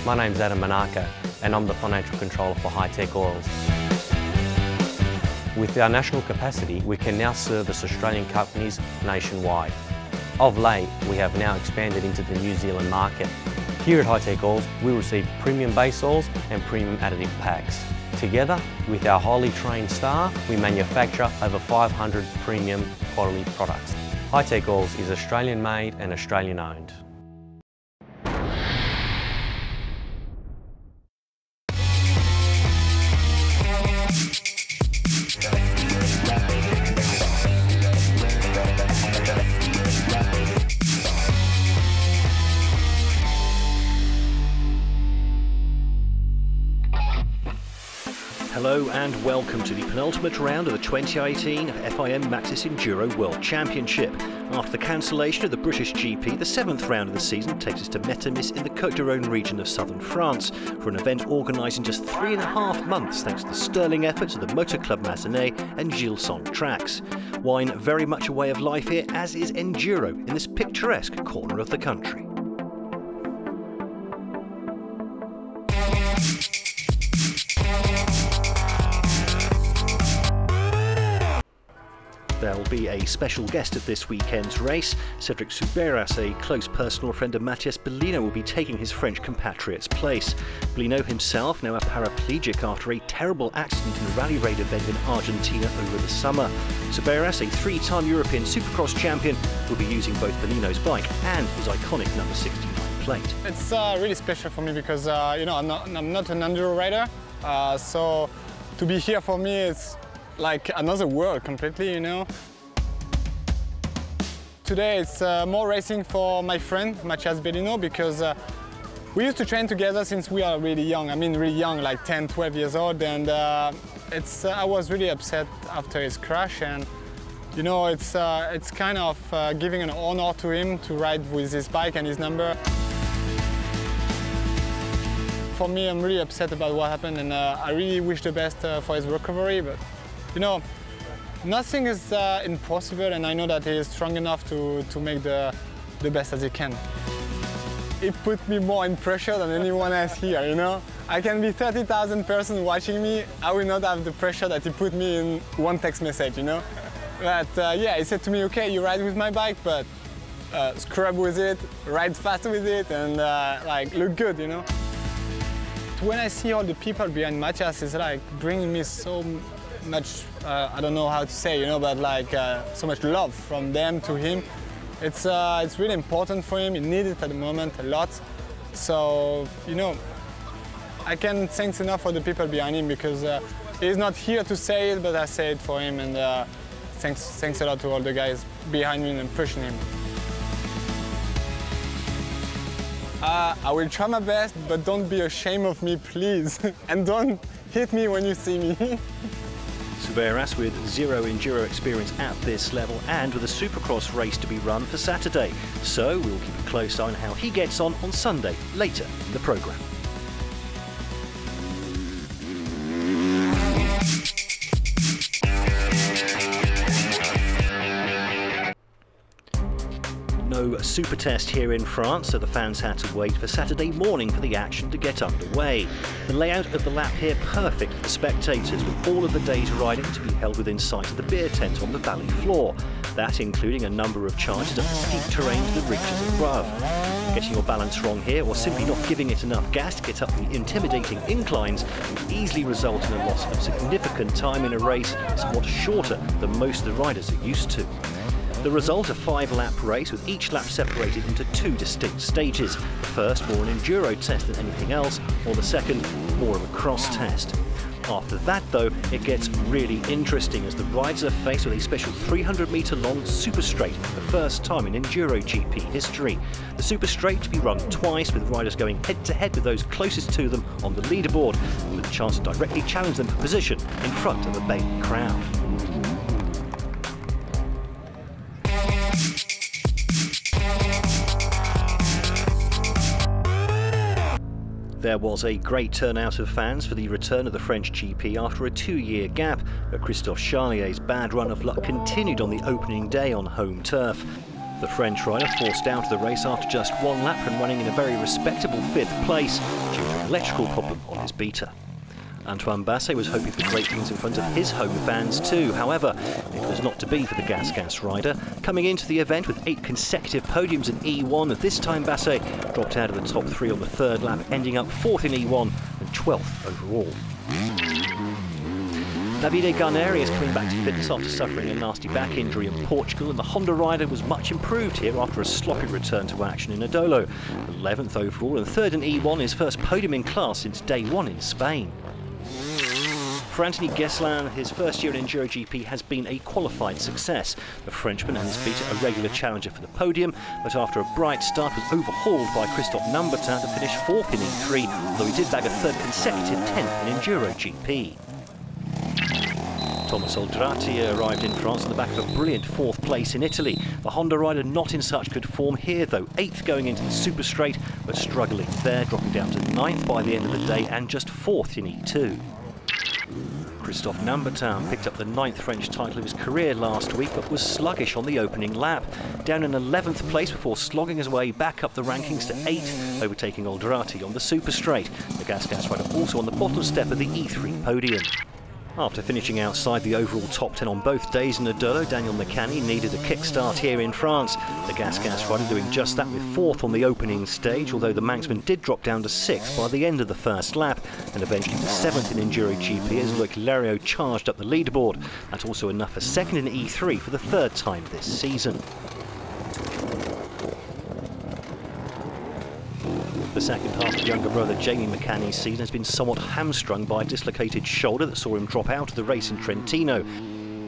My name's Adam Manaka and I'm the Financial Controller for Hi-Tech Oils. With our national capacity, we can now service Australian companies nationwide. Of late, we have now expanded into the New Zealand market. Here at Hi-Tech Oils, we receive premium base oils and premium additive packs. Together, with our highly trained staff, we manufacture over 500 premium quality products. Hi-Tech Oils is Australian made and Australian owned. Hello and welcome to the penultimate round of the 2018 FIM Maxxis Enduro World Championship. After the cancellation of the British GP, the 7th round of the season takes us to Methamis in the Côte d'Or region of southern France for an event organised in just 3.5 months thanks to the sterling efforts of the Motor Club Mazenay and Gilson tracks. Wine very much a way of life here, as is enduro in this picturesque corner of the country. There will be a special guest at this weekend's race. Cedric Soubeyras, a close personal friend of Matthias Bellino, will be taking his French compatriot's place. Bellino himself, now a paraplegic after a terrible accident in a rally raid event in Argentina over the summer. Soubeyras, a 3-time European Supercross champion, will be using both Bellino's bike and his iconic number 69 plate. It's really special for me because you know, I'm not an enduro rider, so to be here for me it's like another world completely, you know. Today it's more racing for my friend Matthias Bellino because we used to train together since we are really young. I mean really young, like 10, 12 years old, and I was really upset after his crash, and you know, it's kind of giving an honor to him to ride with his bike and his number. For me, I'm really upset about what happened, and I really wish the best for his recovery, but you know, nothing is impossible, and I know that he is strong enough to make the best as he can. It put me more in pressure than anyone else here, you know? I can be 30,000 persons watching me, I will not have the pressure that he put me in one text message, you know? But yeah, he said to me, okay, you ride with my bike, but scrub with it, ride fast with it, and like, look good, you know? When I see all the people behind Matthias, it's like bringing me so much, I don't know how to say, you know, but like so much love from them to him. It's really important for him. He needs it at the moment a lot. So, you know, I can't thank enough for the people behind him because he's not here to say it, but I say it for him. And thanks a lot to all the guys behind me and pushing him. I will try my best, but don't be ashamed of me, please. And don't hit me when you see me. Soubeyras with zero enduro experience at this level and with a Supercross race to be run for Saturday. So we'll keep a close eye on how he gets on Sunday, later in the programme. No super test here in France, so the fans had to wait for Saturday morning for the action to get underway. The layout of the lap here perfect for the spectators, with all of the day's riding to be held within sight of the beer tent on the valley floor. That including a number of charges up the steep terrain to the ridges above. Getting your balance wrong here, or simply not giving it enough gas to get up the intimidating inclines, would easily result in a loss of significant time in a race somewhat shorter than most of the riders are used to. The result, a 5-lap race with each lap separated into 2 distinct stages. The first more an enduro test than anything else, or the second more of a cross test. After that though, it gets really interesting as the riders are faced with a special 300-metre long super straight for the first time in Enduro GP history. The super straight to be run twice, with riders going head to head with those closest to them on the leaderboard, with a chance to directly challenge them for position in front of a baying crowd. There was a great turnout of fans for the return of the French GP after a 2-year gap, but Christophe Charlier's bad run of luck continued on the opening day on home turf. The The French rider forced out of the race after just one lap and running in a very respectable 5th place due to an electrical problem on his beater. Antoine Basset was hoping for great things in front of his home fans too. However, it was not to be for the Gas rider. Coming into the event with 8 consecutive podiums in E1, this time Basset dropped out of the top 3 on the 3rd lap, ending up 4th in E1 and 12th overall. Davide Garneri is coming back to fitness after suffering a nasty back injury in Portugal, and the Honda rider was much improved here after a sloppy return to action in Adolo. 11th overall and 3rd in E1, his first podium in class since day 1 in Spain. For Anthony Gesselin, his first year in Enduro GP has been a qualified success. The Frenchman has beaten a regular challenger for the podium, but after a bright start was overhauled by Christophe Numbertin to finish 4th in E3, although he did bag a 3rd consecutive 10th in Enduro GP. Thomas Oldrati arrived in France on the back of a brilliant 4th place in Italy. The Honda rider not in such good form here though, 8th going into the super straight, but struggling there, dropping down to 9th by the end of the day and just 4th in E2. Christophe Numbertin picked up the 9th French title of his career last week, but was sluggish on the opening lap. Down in 11th place before slogging his way back up the rankings to 8th, overtaking Oldrati on the super straight. The Gas rider also on the bottom step of the E3 podium. After finishing outside the overall top 10 on both days in Adolo, Daniel Mecani needed a kickstart here in France. The Gas rider doing just that with 4th on the opening stage, although the Manxman did drop down to 6th by the end of the first lap, and eventually to 7th in Enduro GP as Loic Leriot charged up the leaderboard. That's also enough for 2nd in E3 for the 3rd time this season. The second half of younger brother Jamie Mecani's season has been somewhat hamstrung by a dislocated shoulder that saw him drop out of the race in Trentino.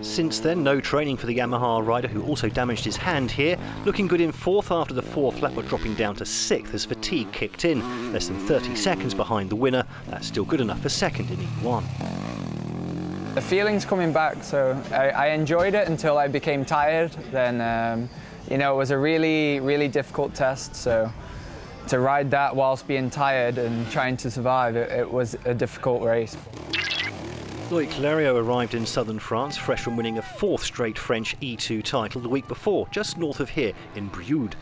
Since then, no training for the Yamaha rider, who also damaged his hand here, looking good in 4th after the 4th lap, but dropping down to 6th as fatigue kicked in. Less than 30 seconds behind the winner, that's still good enough for 2nd in E1. The feeling's coming back, so I enjoyed it until I became tired. Then, you know, it was a really, really difficult test, so to ride that whilst being tired and trying to survive, it was a difficult race. Loic Leriot arrived in southern France, fresh from winning a 4th straight French E2 title the week before, just north of here in Brioude.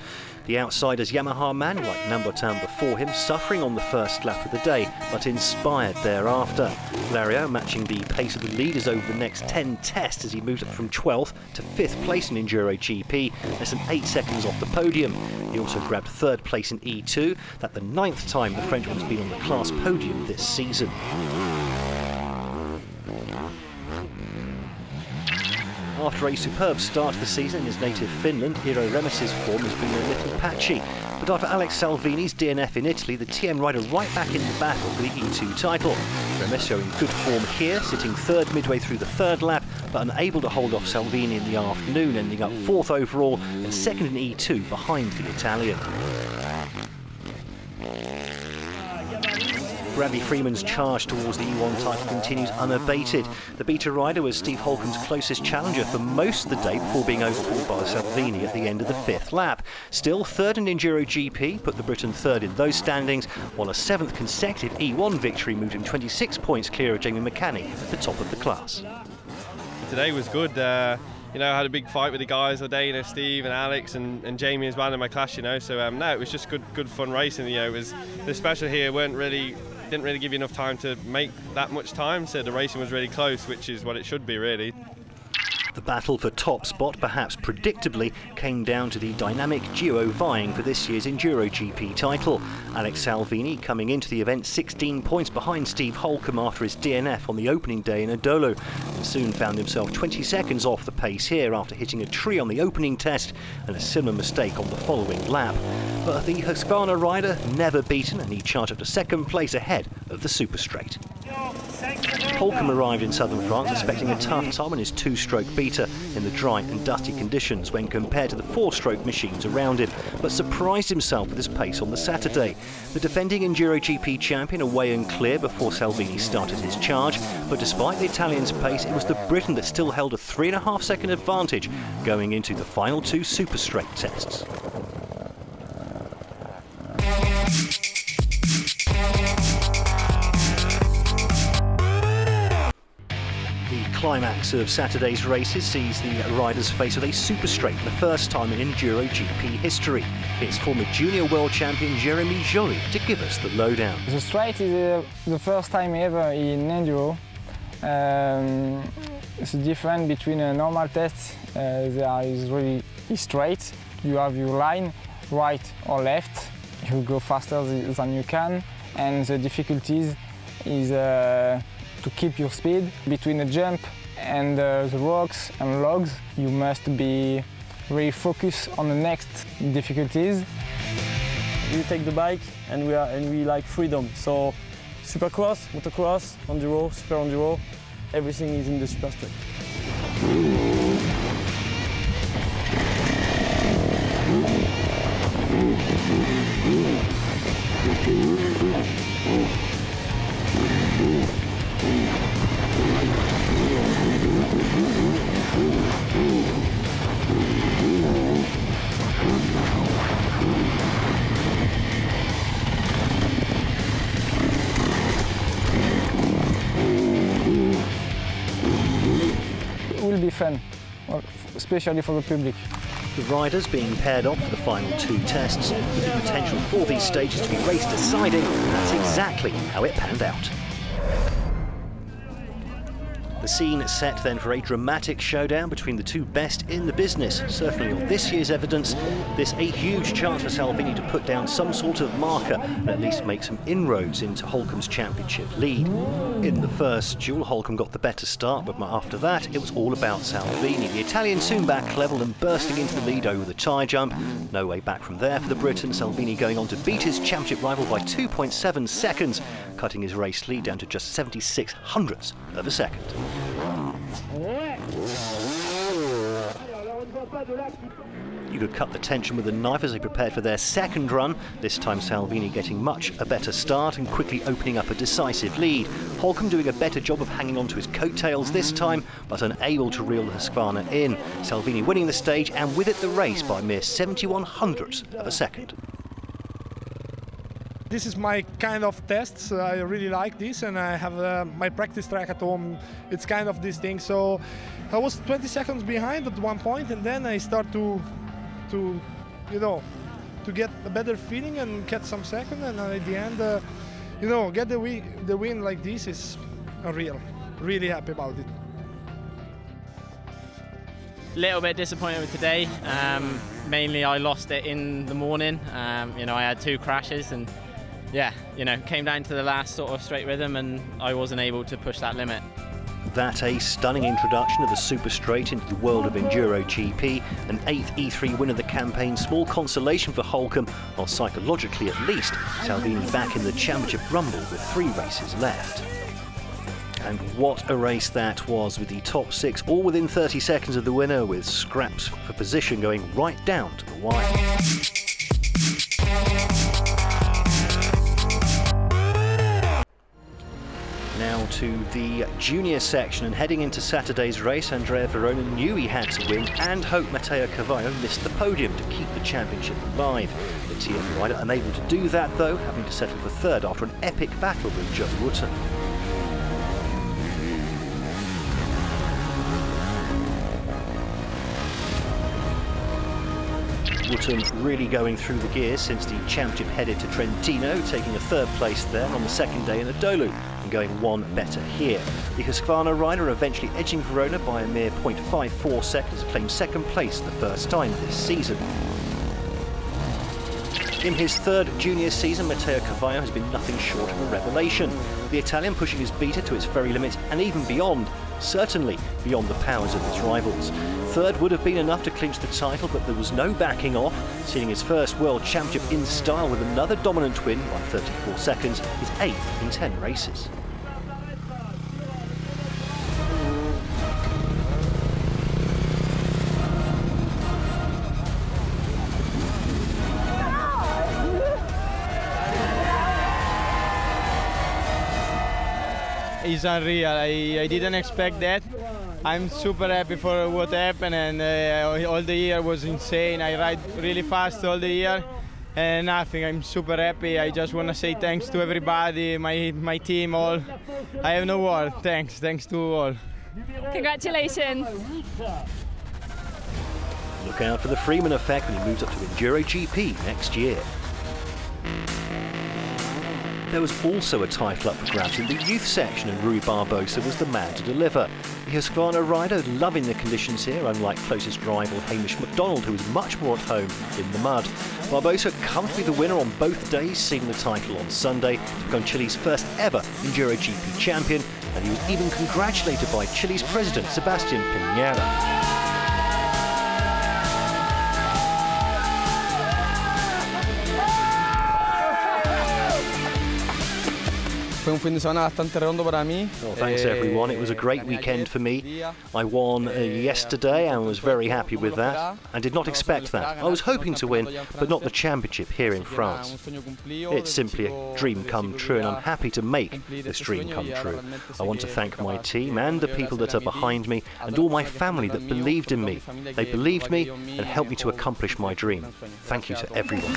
The outsider's Yamaha man, like Numbertin before him, suffering on the first lap of the day, but inspired thereafter. Leriot matching the pace of the leaders over the next 10 tests as he moved up from 12th to 5th place in Enduro GP, less than 8 seconds off the podium. He also grabbed 3rd place in E2, that's the 9th time the Frenchman's been on the class podium this season. After a superb start to the season in his native Finland, Eero Remis's form has been a little patchy. But after Alex Salvini's DNF in Italy, the TM rider right back in the battle for the E2 title. Remis showing good form here, sitting 3rd midway through the 3rd lap, but unable to hold off Salvini in the afternoon, ending up 4th overall and 2nd in E2 behind the Italian. Bradley Freeman's charge towards the E1 title continues unabated. The beta rider was Steve Holcomb's closest challenger for most of the day before being overhauled by Salvini at the end of the 5th lap. Still 3rd in Enduro GP, put the Briton 3rd in those standings, while a 7th consecutive E1 victory moved him 26 points clear of Jamie Mecani at the top of the class. Today was good. You know, I had a big fight with the guys all day, you know, Steve and Alex and Jamie as well in my class, you know, so no, it was just good fun racing, you know. It was the special here didn't really give you enough time to make that much time, so the racing was really close, which is what it should be really. The battle for top spot, perhaps predictably, came down to the dynamic duo vying for this year's Enduro GP title. Alex Salvini coming into the event 16 points behind Steve Holcomb after his DNF on the opening day in Adolo, and soon found himself 20 seconds off the pace here after hitting a tree on the opening test and a similar mistake on the following lap. But the Husqvarna rider never beaten, and he charged up to 2nd place ahead of the super straight. Holcomb arrived in southern France expecting a tough time on his 2-stroke beater in the dry and dusty conditions when compared to the 4-stroke machines around him, but surprised himself with his pace on the Saturday. The defending Enduro GP champion away and clear before Salvini started his charge, but despite the Italian's pace, it was the Briton that still held a 3.5-second advantage going into the final 2 super straight tests. climax of Saturday's races sees the riders face with a super straight for the first time in Enduro GP history. Here's former junior world champion Jérémy Joly to give us the lowdown. The straight is the first time ever in Enduro. It's different between a normal test. There is really straight. You have your line, right or left. You go faster than you can, and the difficulties is to keep your speed. Between the jump and the rocks and logs, you must be really focused on the next difficulties. We take the bike and we like freedom. So supercross, motocross, enduro, super enduro, everything is in the super straight. It will be fun, especially for the public. The riders being paired off for the final two tests, with the potential for these stages to be race deciding, and that's exactly how it panned out. The scene set then for a dramatic showdown between the two best in the business. Certainly on this year's evidence, this a huge chance for Salvini to put down some sort of marker and at least make some inroads into Holcomb's championship lead. In the first duel, Holcomb got the better start, but after that, it was all about Salvini. The Italian soon back level and bursting into the lead over the tie jump. No way back from there for the Briton. Salvini going on to beat his championship rival by 2.7 seconds, cutting his race lead down to just 76 hundredths of a second. You could cut the tension with a knife as they prepared for their second run, this time Salvini getting much a better start and quickly opening up a decisive lead. Holcomb doing a better job of hanging on to his coattails this time, but unable to reel Husqvarna in. Salvini winning the stage and with it the race by a mere 71 hundredths of a second. This is my kind of test, so I really like this, and I have my practice track at home. It's kind of this thing, so I was 20 seconds behind at one point, and then I start to get a better feeling and get some second, and at the end, get the win like this is unreal. Really happy about it. Little bit disappointed with today. Mainly I lost it in the morning. I had two crashes and yeah, came down to the last sort of straight rhythm and I wasn't able to push that limit. That a stunning introduction of the super straight into the world of Enduro GP, an 8th E3 win of the campaign, small consolation for Holcomb, while psychologically at least, Salvini back in the championship rumble with 3 races left. And what a race that was, with the top 6 all within 30 seconds of the winner, with scraps for position going right down to the wire. Now to the junior section, and heading into Saturday's race, Andrea Verona knew he had to win and hoped Matteo Cavallo missed the podium to keep the championship alive. The TM rider unable to do that though, having to settle for third after an epic battle with Joe Wootton. Wootton really going through the gears since the championship headed to Trentino, taking a third place there on the second day in Adolu and going one better here. The Husqvarna rider eventually edging Verona by a mere 0.54 seconds to claim second place the first time this season. In his third junior season, Matteo Cavallo has been nothing short of a revelation. The Italian pushing his beta to its very limit and even beyond, certainly beyond the powers of his rivals. Third would have been enough to clinch the title, but there was no backing off, seeing his first world championship in style with another dominant win by 34 seconds, his 8th in 10 races. It's unreal. I didn't expect that. I'm super happy for what happened, and all the year was insane. I ride really fast all the year and nothing. I'm super happy. I just want to say thanks to everybody, my team, all. I have no word. Thanks to all. Congratulations. Look out for the Freeman effect when he moves up to Enduro GP next year. There was also a title up for grabs in the youth section, and Rui Barbosa was the man to deliver. The Husqvarna rider loving the conditions here, unlike closest rival Hamish McDonald, who was much more at home in the mud. Barbosa comfortably the winner on both days, seeing the title on Sunday to become Chile's first ever Enduro GP champion, and he was even congratulated by Chile's president Sebastián Piñera. Fue un fin de semana bastante redondo para mí. Well, thanks everyone, it was a great weekend for me. I won yesterday and was very happy with that. I did not expect that. I was hoping to win, but not the championship here in France. It's simply a dream come true, and I'm happy to make this dream come true. I want to thank my team and the people that are behind me, and all my family that believed in me. They believed me and helped me to accomplish my dream. Thank you to everyone.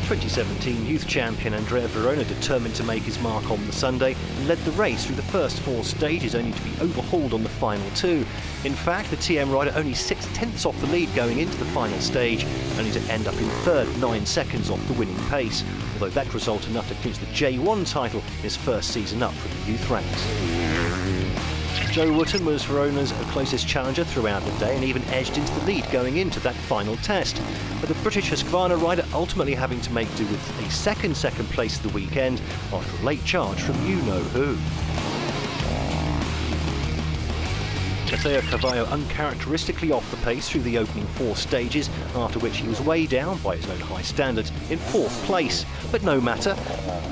2017 youth champion Andrea Verona determined to make his mark on the Sunday and led the race through the first 4 stages, only to be overhauled on the final 2. In fact, the TM rider only 6/10 off the lead going into the final stage, only to end up in 3rd, 9 seconds off the winning pace, although that result enough to clinch the J1 title in his first season up for the youth ranks. Joe Wootton was Verona's closest challenger throughout the day and even edged into the lead going into that final test. But the British Husqvarna rider ultimately having to make do with a second place of the weekend after a late charge from you-know-who. Mateo Carvalho uncharacteristically off the pace through the opening 4 stages, after which he was way down by his own high standards in 4th place. But no matter,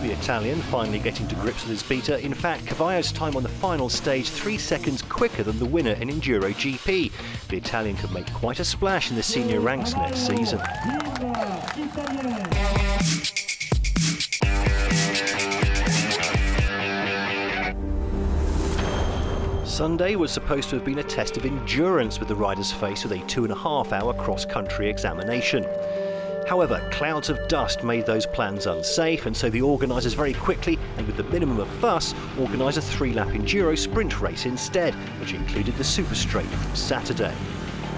the Italian finally getting to grips with his beater. In fact, Carvalho's time on the final stage 3 seconds quicker than the winner in Enduro GP. The Italian could make quite a splash in the senior ranks next season. Sunday was supposed to have been a test of endurance with the riders faced with a 2.5-hour cross-country examination. However, clouds of dust made those plans unsafe, and so the organisers very quickly, and with the minimum of fuss, organised a 3-lap enduro sprint race instead, which included the super straight from Saturday.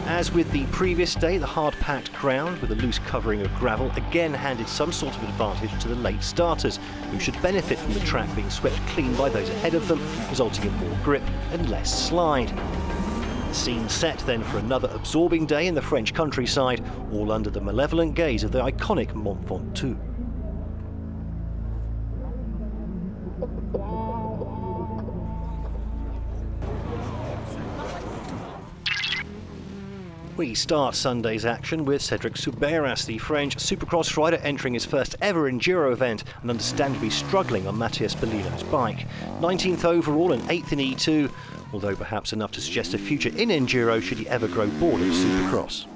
As with the previous day, the hard-packed ground with a loose covering of gravel again handed some sort of advantage to the late starters, who should benefit from the track being swept clean by those ahead of them, resulting in more grip and less slide. The scene set then for another absorbing day in the French countryside, all under the malevolent gaze of the iconic Mont Ventoux. We start Sunday's action with Cedric Soubeyras, the French supercross rider entering his first ever enduro event and understandably struggling on Matthias Bellino's bike. 19th overall and 8th in E2, although perhaps enough to suggest a future in enduro should he ever grow bored of supercross.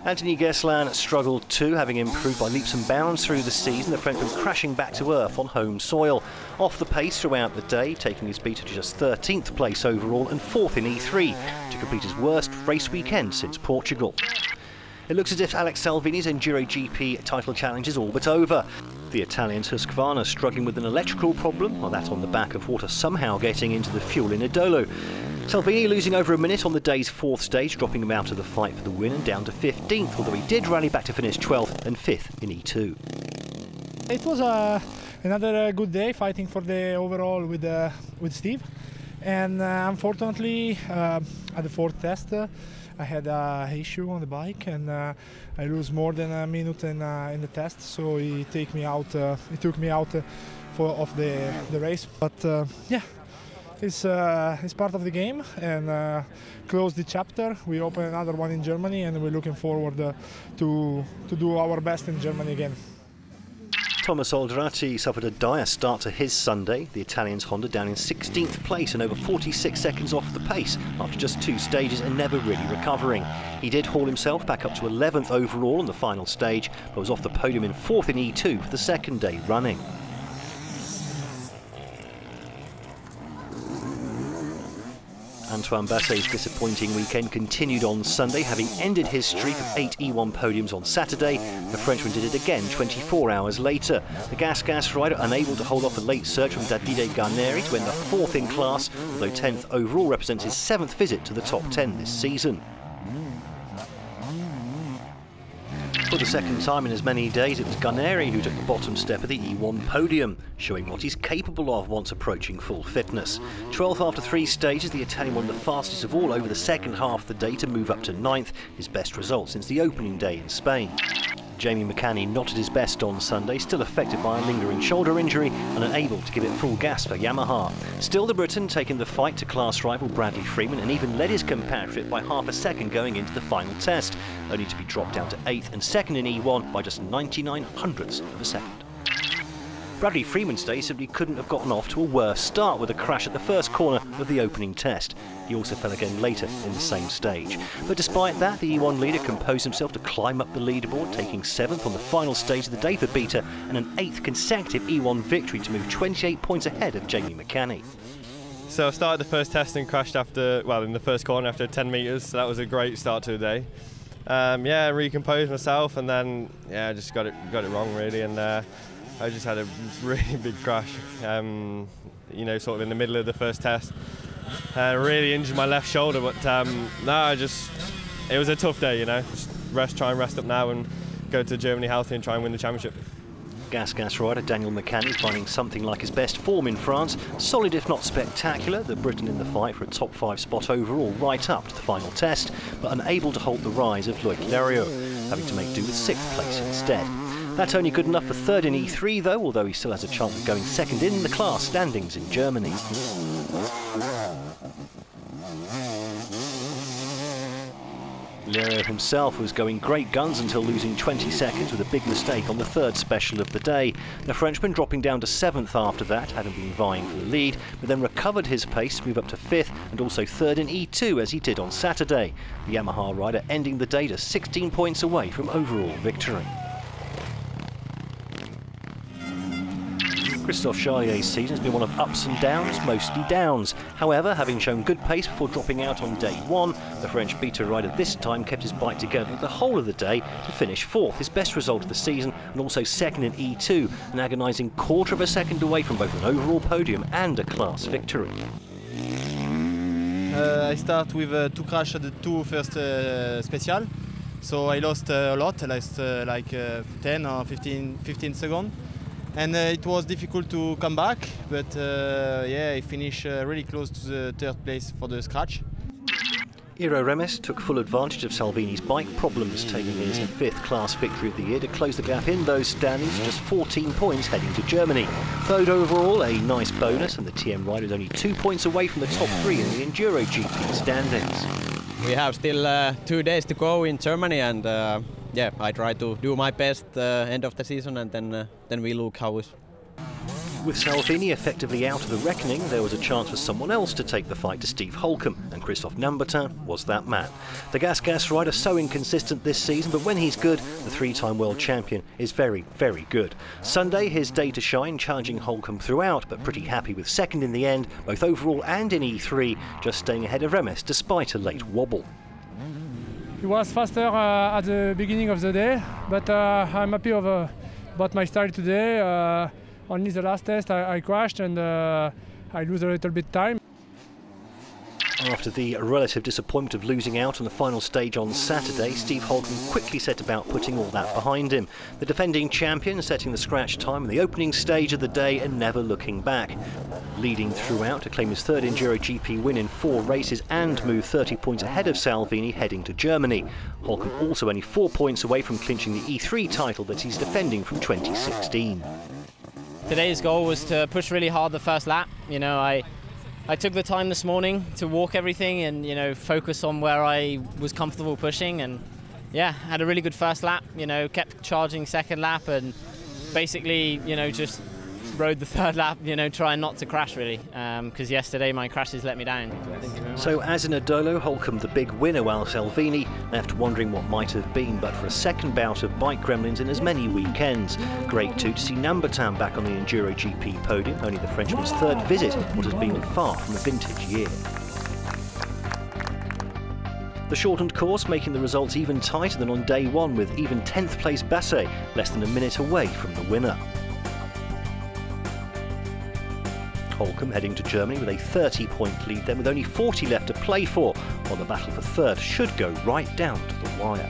Anthony Geslan struggled too, having improved by leaps and bounds through the season, the Frenchman crashing back to earth on home soil. Off the pace throughout the day, taking his beat to just 13th place overall and 4th in E3, to complete his worst race weekend since Portugal. It looks as if Alex Salvini's Enduro GP title challenge is all but over. The Italian's Husqvarna struggling with an electrical problem, or that on the back of water somehow getting into the fuel in Idolo. Salvini losing over a minute on the day's 4th stage, dropping him out of the fight for the win and down to 15th, although he did rally back to finish 12th and 5th in E2. It was another good day fighting for the overall with Steve, and unfortunately at the 4th test I had an issue on the bike, and I lose more than a minute in the test, so he took me out of the race. But yeah, it's part of the game, and close the chapter. We open another one in Germany, and we're looking forward to do our best in Germany again. Thomas Alderati suffered a dire start to his Sunday. The Italian's Honda down in 16th place and over 46 seconds off the pace after just 2 stages and never really recovering. He did haul himself back up to 11th overall on the final stage, but was off the podium in 4th in E2 for the 2nd day running. Antoine Basset's disappointing weekend continued on Sunday, having ended his streak of 8 E1 podiums on Saturday. The Frenchman did it again 24 hours later. The Gas rider unable to hold off a late surge from Davide Garneri to end the 4th in class, although 10th overall represents his 7th visit to the top 10 this season. For the second time in as many days, it was Garneri who took the bottom step of the E1 podium, showing what he's capable of once approaching full fitness. 12th after 3 stages, the Italian won the fastest of all over the second half of the day to move up to 9th, his best result since the opening day in Spain. Jamie McCanny not at his best on Sunday, still affected by a lingering shoulder injury and unable to give it full gas for Yamaha. Still, the Briton taking the fight to class rival Bradley Freeman and even led his compatriot by half a second going into the final test, only to be dropped down to 8th and 2nd in E1 by just 99 hundredths of a second. Bradley Freeman's day simply couldn't have gotten off to a worse start with a crash at the first corner of the opening test. He also fell again later in the same stage. But despite that, the E1 leader composed himself to climb up the leaderboard, taking 7th on the final stage of the day for Beta and an 8th consecutive E1 victory to move 28 points ahead of Jamie McCanny. So I started the first test and crashed in the first corner after 10 metres, so that was a great start to the day. Yeah, recomposed myself and then I just got it wrong really, and I just had a really big crash, you know, sort of in the middle of the first test. Really injured my left shoulder, but it was a tough day, you know. Just try and rest up now and go to Germany healthy and try and win the championship. Gas rider Daniel McCanny finding something like his best form in France. Solid if not spectacular, the Briton in the fight for a top 5 spot overall right up to the final test, but unable to halt the rise of Loic Leriot, having to make do with 6th place instead. That's only good enough for 3rd in E3 though, although he still has a chance of going 2nd in the class standings in Germany. Leriot himself was going great guns until losing 20 seconds with a big mistake on the 3rd special of the day. The Frenchman dropping down to 7th after that, having been vying for the lead, but then recovered his pace to move up to 5th and also 3rd in E2 as he did on Saturday. The Yamaha rider ending the day to 16 points away from overall victory. Christophe Charlier's season has been one of ups and downs, mostly downs. However, having shown good pace before dropping out on day 1, the French beta rider this time kept his bike together the whole of the day to finish 4th, his best result of the season, and also 2nd in E2, an agonising quarter of a second away from both an overall podium and a class victory. I start with 2 crashes at the 2 first special, so I lost a lot. I lost like 10 or 15 seconds. And it was difficult to come back, but yeah, I finished really close to the 3rd place for the scratch. Iro Remes took full advantage of Salvini's bike problems, taking his 5th class victory of the year to close the gap in those standings, just 14 points heading to Germany. 3rd overall, a nice bonus, and the TM rider is only 2 points away from the top 3 in the Enduro GP standings. We have still 2 days to go in Germany, and yeah, I try to do my best end of the season, and then we look how it. With Salvini effectively out of the reckoning, there was a chance for someone else to take the fight to Steve Holcomb, and Christophe Nambertin was that man. The Gas rider so inconsistent this season, but when he's good, the 3-time world champion is very, very good. Sunday, his day to shine, challenging Holcomb throughout, but pretty happy with 2nd in the end, both overall and in E3, just staying ahead of Remes despite a late wobble. It was faster at the beginning of the day, but I'm happy about my start today. Only the last test I crashed and I lose a little bit time. After the relative disappointment of losing out on the final stage on Saturday, Steve Holcomb quickly set about putting all that behind him. The defending champion setting the scratch time in the opening stage of the day and never looking back. Leading throughout to claim his 3rd Enduro GP win in 4 races and move 30 points ahead of Salvini heading to Germany. Holcomb also only 4 points away from clinching the E3 title that he's defending from 2016. Today's goal was to push really hard the first lap. You know, I took the time this morning to walk everything and, you know, focus on where I was comfortable pushing, and yeah, had a really good first lap, you know, kept charging 2nd lap and basically, you know, just rode the 3rd lap, you know, trying not to crash really, because yesterday my crashes let me down. So as in Adolo, Holcomb the big winner, while Salvini left wondering what might have been, but for a 2nd bout of bike gremlins in as many weekends. Great too to see Nambertin back on the Enduro GP podium, only the Frenchman's 3rd visit, what has been far from a vintage year. The shortened course making the results even tighter than on day one, with even 10th place Basset less than a minute away from the winner. Holcomb heading to Germany with a 30-point lead then, with only 40 left to play for, while the battle for third should go right down to the wire.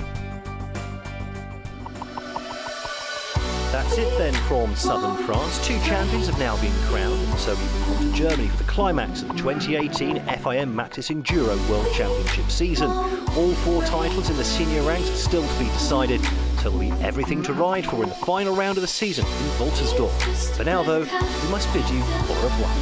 That's it then from southern France. 2 champions have now been crowned, and so we move on to Germany for the climax of the 2018 FIM Maxis Enduro World Championship season. All 4 titles in the senior ranks are still to be decided, so there'll be everything to ride for in the final round of the season in Woltersdorf. For now though, we must bid you au revoir.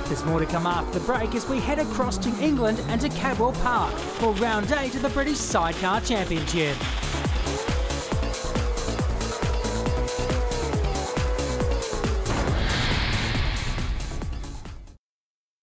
There's more to come after the break as we head across to England and to Cadwell Park for round 8 of the British Sidecar Championship.